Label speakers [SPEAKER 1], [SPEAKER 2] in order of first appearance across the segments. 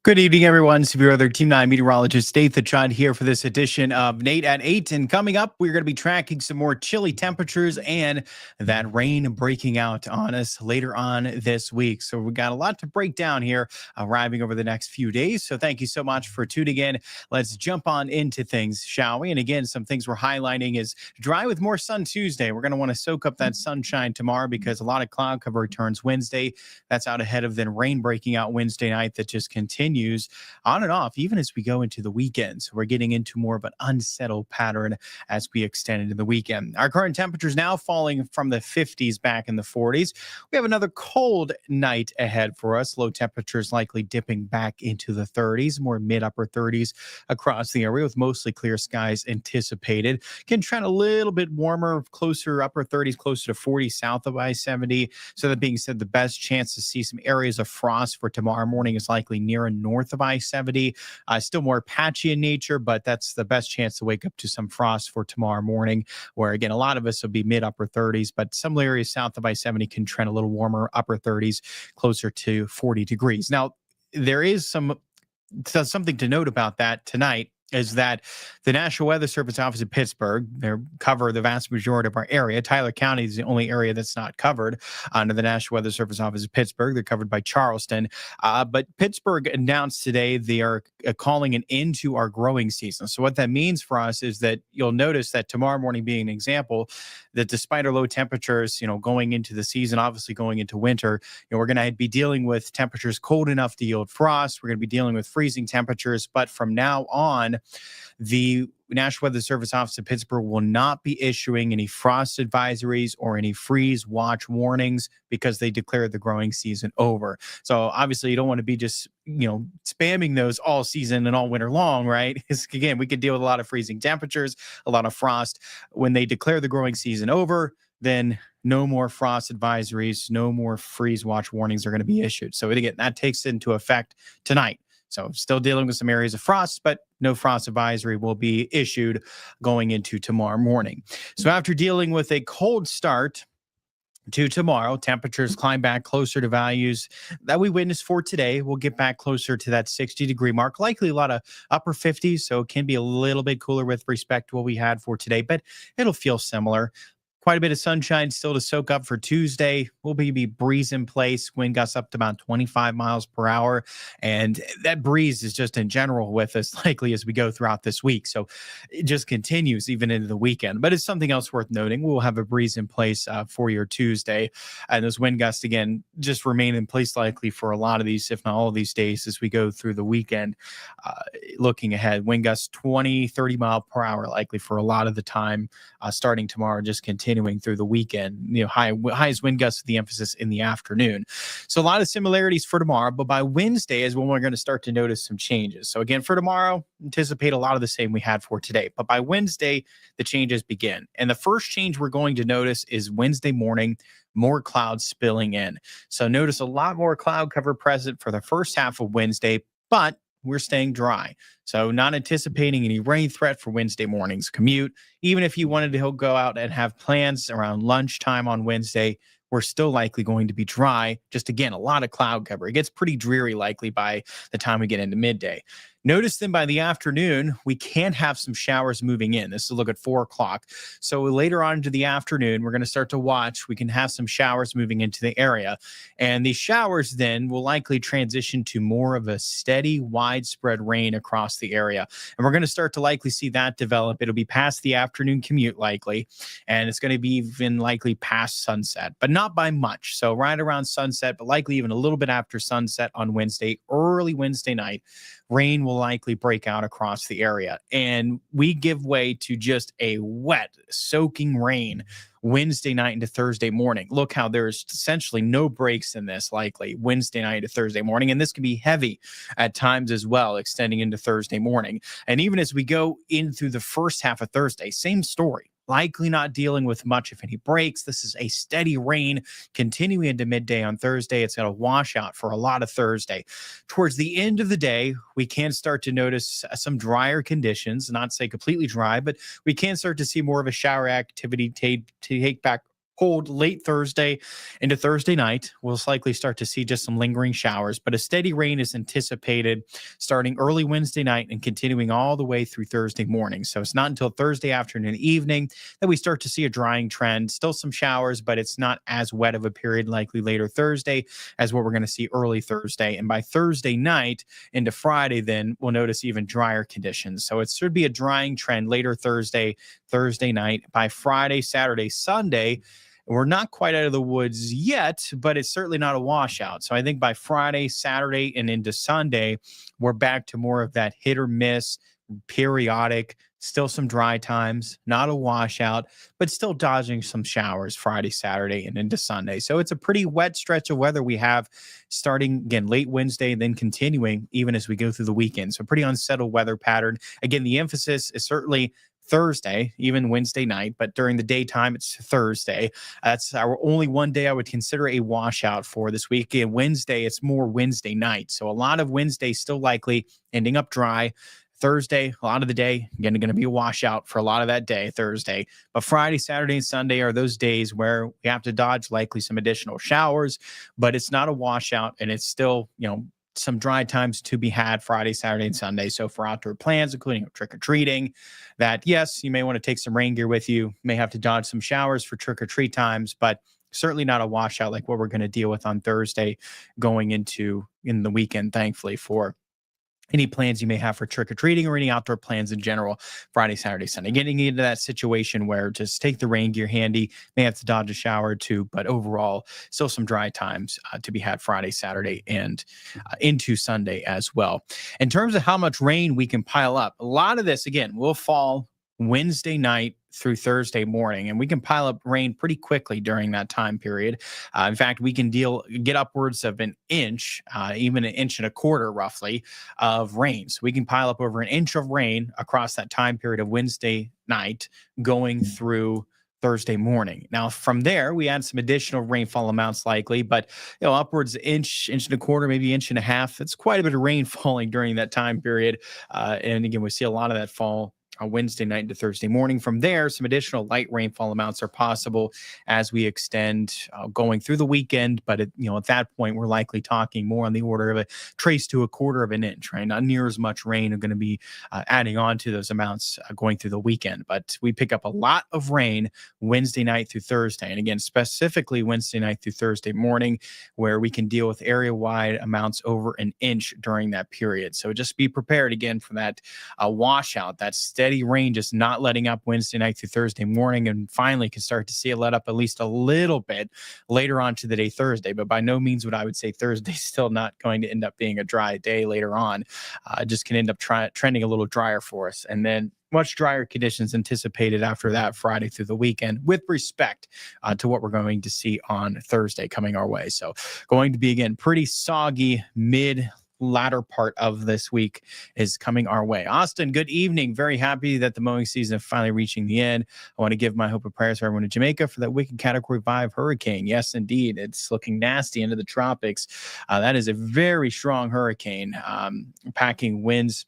[SPEAKER 1] Good evening, everyone. Severe Other Team 9 meteorologist Dathan Chand here for this edition of Nate at 8. And coming up, we're going to be tracking some more chilly temperatures and that rain breaking out on us later on this week. So we got a lot to break down here arriving over the next few days. So thank you so much for tuning in. Let's jump on into things, shall we? And again, some things we're highlighting is dry with more sun Tuesday. We're going to want to soak up that sunshine tomorrow because a lot of cloud cover returns Wednesday. That's out ahead of then rain breaking out Wednesday night that just continues on and off, even as we go into the weekend. So we're getting into more of an unsettled pattern as we extend into the weekend. Our current temperatures now falling from the 50s back in the 40s. We have another cold night ahead for us. Low temperatures likely dipping back into the 30s, more mid-upper 30s across the area with mostly clear skies anticipated. Can trend a little bit warmer, closer upper 30s, closer to 40 south of I-70. So that being said, the best chance to see some areas of frost for tomorrow morning is likely near and north of I-70. Still more patchy in nature, but that's the best chance to wake up to some frost for tomorrow morning, where again, a lot of us will be mid-upper 30s, but some areas south of I-70 can trend a little warmer, upper 30s, closer to 40 degrees. Now, there is something to note about that tonight is that the National Weather Service office in Pittsburgh, they cover the vast majority of our area. Tyler County is the only area that's not covered under the National Weather Service office in Pittsburgh. They're covered by Charleston. But Pittsburgh announced today they are calling an end to our growing season. So what that means for us is that you'll notice that tomorrow morning being an example, that despite our low temperatures, going into the season, obviously going into winter, we're going to be dealing with temperatures cold enough to yield frost. We're going to be dealing with freezing temperatures. But from now on, the National Weather Service office in Pittsburgh will not be issuing any frost advisories or any freeze watch warnings because they declared the growing season over. So obviously you don't want to be just, spamming those all season and all winter long, right? Because again, we could deal with a lot of freezing temperatures, a lot of frost. When they declare the growing season over, then no more frost advisories, no more freeze watch warnings are going to be issued. So again, that takes into effect tonight. So still dealing with some areas of frost, but no frost advisory will be issued going into tomorrow morning. So after dealing with a cold start to tomorrow, temperatures climb back closer to values that we witnessed for today. We'll get back closer to that 60-degree mark, likely a lot of upper 50s, so it can be a little bit cooler with respect to what we had for today, but it'll feel similar. Quite a bit of sunshine still to soak up for Tuesday. We'll be breeze in place. Wind gusts up to about 25 miles per hour. And that breeze is just in general with us likely as we go throughout this week. So it just continues even into the weekend. But it's something else worth noting. We'll have a breeze in place for your Tuesday. And those wind gusts, again, just remain in place likely for a lot of these, if not all of these days as we go through the weekend. Looking ahead, wind gusts 20, 30 mile per hour likely for a lot of the time starting tomorrow, just continuing through the weekend. Highest wind gusts with the emphasis in the afternoon. So a lot of similarities for tomorrow, but by Wednesday is when we're going to start to notice some changes. So again, for tomorrow, anticipate a lot of the same we had for today, but by Wednesday, the changes begin. And the first change we're going to notice is Wednesday morning, more clouds spilling in. So notice a lot more cloud cover present for the first half of Wednesday, but we're staying dry. So not anticipating any rain threat for Wednesday morning's commute. Even if you wanted to go out and have plans around lunchtime on Wednesday, we're still likely going to be dry. Just again, a lot of cloud cover. It gets pretty dreary likely by the time we get into midday. Notice then by the afternoon, we can have some showers moving in. This is a look at 4 o'clock. So later on into the afternoon, we're going to start to watch. We can have some showers moving into the area. And these showers then will likely transition to more of a steady, widespread rain across the area. And we're going to start to likely see that develop. It'll be past the afternoon commute likely. And it's going to be even likely past sunset, but not by much. So right around sunset, but likely even a little bit after sunset on Wednesday, early Wednesday night, rain will likely break out across the area. And we give way to just a wet, soaking rain Wednesday night into Thursday morning. Look how there's essentially no breaks in this likely Wednesday night to Thursday morning. And this can be heavy at times as well, extending into Thursday morning. And even as we go in through the first half of Thursday, same story. Likely not dealing with much, if any, breaks. This is a steady rain continuing into midday on Thursday. It's going to wash out for a lot of Thursday. Towards the end of the day, we can start to notice some drier conditions, not say completely dry, but we can start to see more of a shower activity take back hold late Thursday into Thursday night. We'll likely start to see just some lingering showers, but a steady rain is anticipated starting early Wednesday night and continuing all the way through Thursday morning. So it's not until Thursday afternoon and evening that we start to see a drying trend. Still some showers, but it's not as wet of a period likely later Thursday as what we're going to see early Thursday. And by Thursday night into Friday, then we'll notice even drier conditions. So it should be a drying trend later Thursday night. By Friday, Saturday, Sunday, we're not quite out of the woods yet, but it's certainly not a washout. So I think by Friday, Saturday, and into Sunday, we're back to more of that hit or miss, periodic, still some dry times, not a washout, but still dodging some showers Friday, Saturday, and into Sunday. So it's a pretty wet stretch of weather we have starting again late Wednesday and then continuing even as we go through the weekend. So pretty unsettled weather pattern. Again, the emphasis is certainly Thursday, even Wednesday night, but during the daytime, it's Thursday. That's our only one day I would consider a washout for this week. And Wednesday, it's more Wednesday night. So a lot of Wednesday still likely ending up dry. Thursday, a lot of the day, again, going to be a washout for a lot of that day, Thursday. But Friday, Saturday, and Sunday are those days where we have to dodge likely some additional showers, but it's not a washout and it's still, some dry times to be had Friday, Saturday, and Sunday. So for outdoor plans, including trick-or-treating, that yes, you may want to take some rain gear with you, may have to dodge some showers for trick-or-treat times, but certainly not a washout like what we're going to deal with on Thursday going in the weekend, thankfully, for any plans you may have for trick-or-treating or any outdoor plans in general, Friday, Saturday, Sunday. Getting into that situation where just take the rain gear handy, may have to dodge a shower or two, but overall, still some dry times to be had Friday, Saturday, and into Sunday as well. In terms of how much rain we can pile up, a lot of this, again, will fall Wednesday night through Thursday morning, and we can pile up rain pretty quickly during that time period. In fact, we can get upwards of an inch, even an inch and a quarter, roughly, of rain. So we can pile up over an inch of rain across that time period of Wednesday night going through Thursday morning. Now, from there, we add some additional rainfall amounts likely, but upwards inch and a quarter, maybe inch and a half. It's quite a bit of rain falling during that time period. And again, we see a lot of that fall on Wednesday night into Thursday morning. From there, some additional light rainfall amounts are possible as we extend going through the weekend. But at that point, we're likely talking more on the order of a trace to a quarter of an inch, right? Not near as much rain are going to be adding on to those amounts going through the weekend. But we pick up a lot of rain Wednesday night through Thursday. And again, specifically Wednesday night through Thursday morning, where we can deal with area-wide amounts over an inch during that period. So just be prepared again for that washout, that steady rain just not letting up Wednesday night through Thursday morning, and finally can start to see it let up at least a little bit later on to the day Thursday. But by no means would I would say Thursday's still not going to end up being a dry day later on. Just can end up trending a little drier for us. And then much drier conditions anticipated after that Friday through the weekend with respect to what we're going to see on Thursday coming our way. So going to be, again, pretty soggy latter part of this week is coming our way. Austin, good evening. Very happy that the mowing season is finally reaching the end. I want to give my hope and prayers for everyone in Jamaica for that wicked Category 5 hurricane. Yes, indeed. It's looking nasty into the tropics. That is a very strong hurricane, packing winds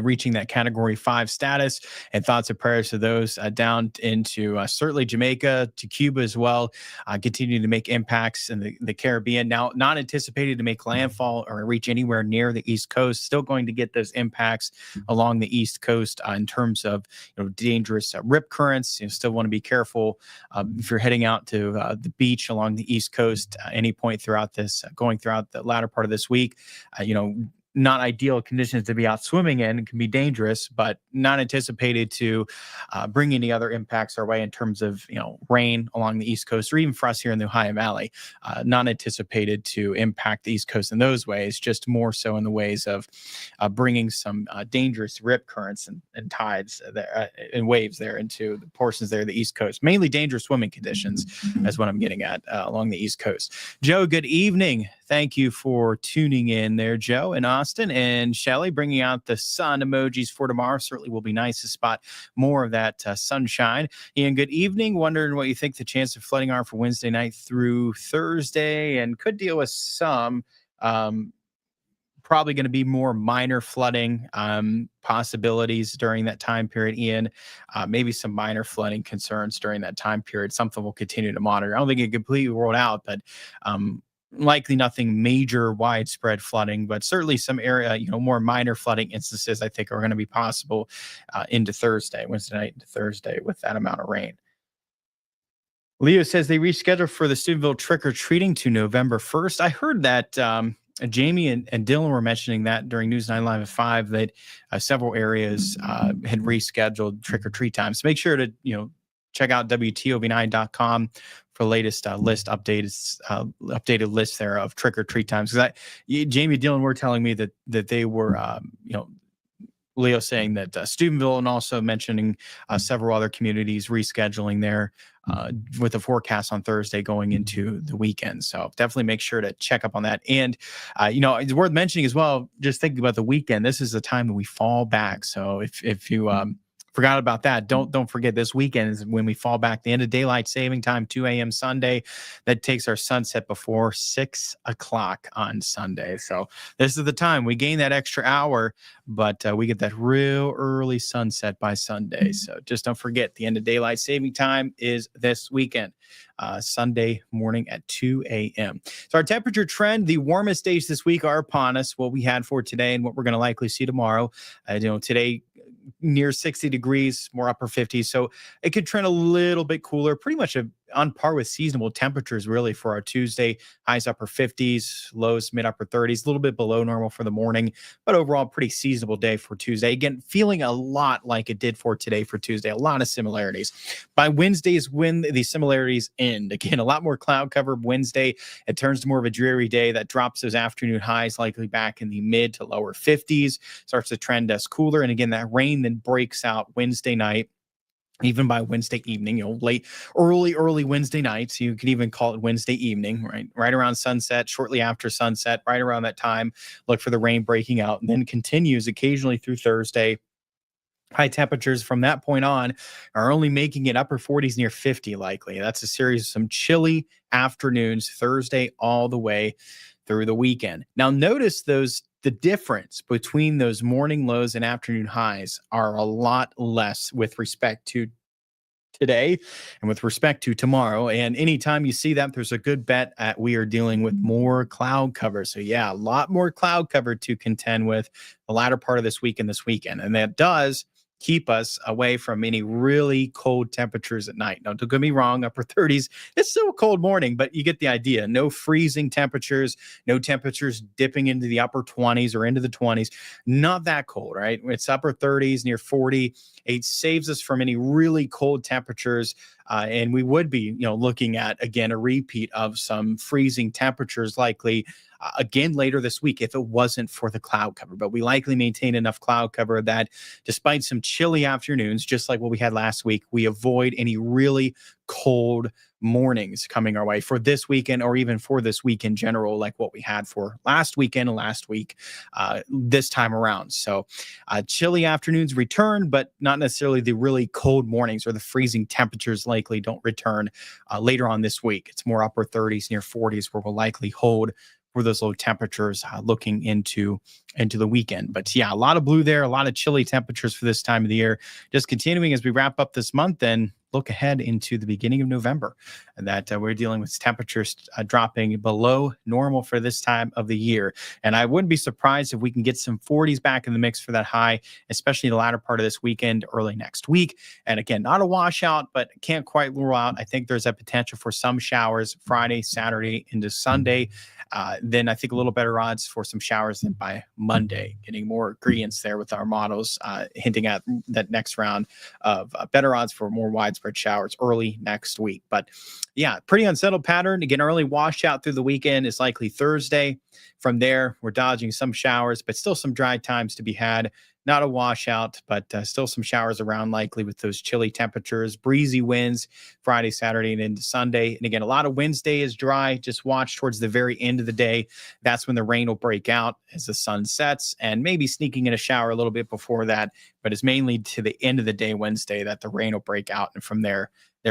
[SPEAKER 1] reaching that Category 5 status, and thoughts and prayers to those down into certainly Jamaica, to Cuba as well, continuing to make impacts in the Caribbean. Now, not anticipated to make landfall or reach anywhere near the East Coast, still going to get those impacts along the East Coast in terms of dangerous rip currents. Still want to be careful if you're heading out to the beach along the East Coast any point throughout this, going throughout the latter part of this week. Not ideal conditions to be out swimming in. It can be dangerous, but not anticipated to bring any other impacts our way in terms of, rain along the East Coast, or even for us here in the Ohio Valley. Not anticipated to impact the East Coast in those ways, just more so in the ways of bringing some dangerous rip currents and tides there, and waves there into the portions there of the East Coast. Mainly dangerous swimming conditions is what I'm getting at along the East Coast. Joe, good evening. Thank you for tuning in there, Joe, and Austin, and Shelly, bringing out the sun emojis for tomorrow. Certainly will be nice to spot more of that sunshine. Ian, good evening. Wondering what you think the chance of flooding are for Wednesday night through Thursday, and could deal with some probably going to be more minor flooding possibilities during that time period, Ian. Maybe some minor flooding concerns during that time period. Something we'll continue to monitor. I don't think it completely ruled out, but likely nothing major widespread flooding, but certainly some area, more minor flooding instances I think are going to be possible into Thursday, Wednesday night into Thursday with that amount of rain. Leo says they rescheduled for the Steubenville trick or treating to November 1st. I heard that Jamie and Dylan were mentioning that during News 9 Live at 5 that several areas had rescheduled trick or treat times. So make sure to, check out WTOV9.com for the latest updated list there of trick or treat times. Because Jamie and Dylan were telling me that they were, Leo saying that Steubenville and also mentioning several other communities rescheduling there with the forecast on Thursday going into the weekend. So definitely make sure to check up on that. And, it's worth mentioning as well, just thinking about the weekend, this is the time that we fall back. So if you forgot about that, don't forget this weekend is when we fall back. The end of daylight saving time, 2 a.m. Sunday. That takes our sunset before 6 o'clock on Sunday. So this is the time we gain that extra hour, but we get that real early sunset by Sunday. So just don't forget, the end of daylight saving time is this weekend, Sunday morning at 2 a.m. So our temperature trend, the warmest days this week are upon us. What we had for today and what we're going to likely see tomorrow. Today near 60 degrees, more upper 50s. So it could trend a little bit cooler, pretty much on par with seasonable temperatures, really, for our Tuesday. Highs upper 50s, lows mid upper 30s, a little bit below normal for the morning, but overall, pretty seasonable day for Tuesday. Again, feeling a lot like it did for today for Tuesday, a lot of similarities. By Wednesday is when the similarities end. Again, a lot more cloud cover Wednesday. It turns to more of a dreary day that drops those afternoon highs, likely back in the mid to lower 50s, starts to trend as cooler. And again, that rain then breaks out Wednesday night. Even by Wednesday evening, early Wednesday nights. You could even call it Wednesday evening, right around sunset, shortly after sunset, right around that time. Look for the rain breaking out, and then continues occasionally through Thursday. High temperatures from that point on are only making it upper 40s near 50 likely. That's a series of some chilly afternoons Thursday all the way through the weekend. Now notice the difference between those morning lows and afternoon highs are a lot less with respect to today and with respect to tomorrow. And anytime you see that, there's a good bet at we are dealing with more cloud cover. So yeah, a lot more cloud cover to contend with the latter part of this week and this weekend. And that does keep us away from any really cold temperatures at night. Now, don't get me wrong, upper 30s, it's still a cold morning, but you get the idea. No freezing temperatures, no temperatures dipping into the upper 20s or into the 20s. Not that cold, right? It's upper 30s, near 40. It saves us from any really cold temperatures. And we would be, looking at, again, a repeat of some freezing temperatures likely again later this week if it wasn't for the cloud cover. But we likely maintain enough cloud cover that despite some chilly afternoons, just like what we had last week, we avoid any really cold mornings coming our way for this weekend or even for this week in general, like what we had for last weekend and last week this time around. So chilly afternoons return, but not necessarily the really cold mornings or the freezing temperatures likely don't return later on this week. It's more upper 30s, near 40s where we'll likely hold for those low temperatures looking into the weekend. But yeah, a lot of blue there, a lot of chilly temperatures for this time of the year. Just continuing as we wrap up this month and look ahead into the beginning of November, and that we're dealing with temperatures dropping below normal for this time of the year. And I wouldn't be surprised if we can get some 40s back in the mix for that high, especially the latter part of this weekend, early next week. And again, not a washout, but can't quite rule out. I think there's a potential for some showers Friday, Saturday into Sunday. Then I think a little better odds for some showers than by Monday, getting more ingredients there with our models, hinting at that next round of better odds for more widespread showers early next week. But yeah, pretty unsettled pattern. Again, early washout through the weekend is likely Thursday. From there, we're dodging some showers, but still some dry times to be had. Not a washout, but still some showers around likely with those chilly temperatures, breezy winds Friday, Saturday, and into Sunday. And again, a lot of Wednesday is dry. Just watch towards the very end of the day. That's when the rain will break out as the sun sets and maybe sneaking in a shower a little bit before that. But it's mainly to the end of the day, Wednesday, that the rain will break out. And from there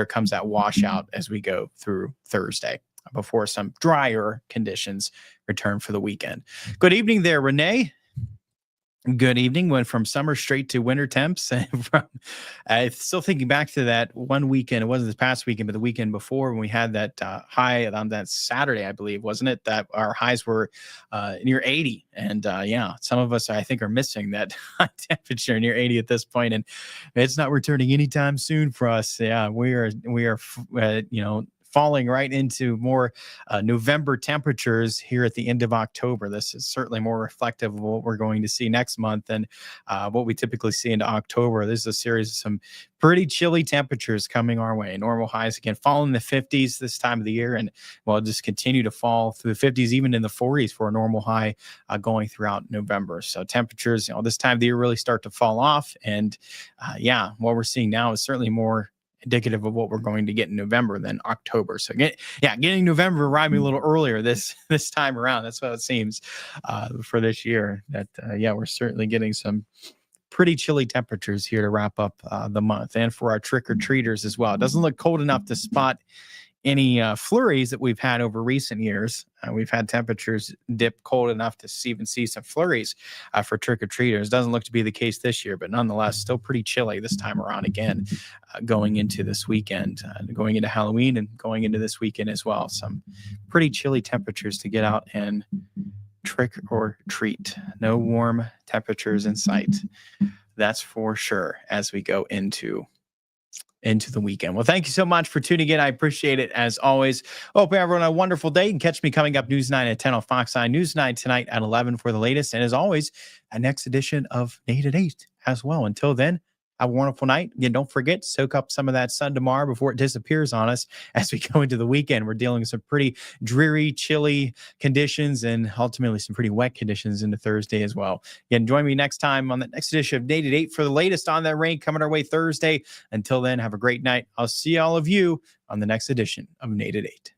[SPEAKER 1] comes that washout as we go through Thursday. before some drier conditions return for the weekend. Good evening there, Renee. Good evening. Went from summer straight to winter temps. From, still thinking back to that one weekend. It wasn't this past weekend, but the weekend before when we had that high on that Saturday, I believe, wasn't it? That our highs were near 80. And yeah, some of us, I think, are missing that high temperature near 80 at this point, and it's not returning anytime soon for us. Yeah, we are, falling right into more November temperatures here at the end of October. This is certainly more reflective of what we're going to see next month and what we typically see into October. This is a series of some pretty chilly temperatures coming our way. Normal highs again, fall in the 50s this time of the year, and will just continue to fall through the 50s, even in the 40s for a normal high going throughout November. So temperatures, this time of the year really start to fall off. And what we're seeing now is certainly more indicative of what we're going to get in November than October. So getting November arriving a little earlier this time around. That's what it seems for this year. That we're certainly getting some pretty chilly temperatures here to wrap up the month, and for our trick-or-treaters as well. It doesn't look cold enough to spot any flurries that we've had over recent years. We've had temperatures dip cold enough to even see some flurries for trick-or-treaters. Doesn't look to be the case this year, but nonetheless, still pretty chilly this time around again, going into this weekend, going into Halloween and going into this weekend as well. Some pretty chilly temperatures to get out and trick or treat. No warm temperatures in sight. That's for sure as we go into the weekend. Well, thank you so much for tuning in. I appreciate it as always. Hope everyone a wonderful day. You can catch me coming up News 9 at 10 on Fox 9, News 9 tonight at 11 for the latest. And as always, a next edition of Nate at 8 as well. Until then, have a wonderful night. Again, don't forget, soak up some of that sun tomorrow before it disappears on us as we go into the weekend. We're dealing with some pretty dreary, chilly conditions and ultimately some pretty wet conditions into Thursday as well. Again, join me next time on the next edition of Nate at 8 for the latest on that rain coming our way Thursday. Until then, have a great night. I'll see all of you on the next edition of Nate at 8.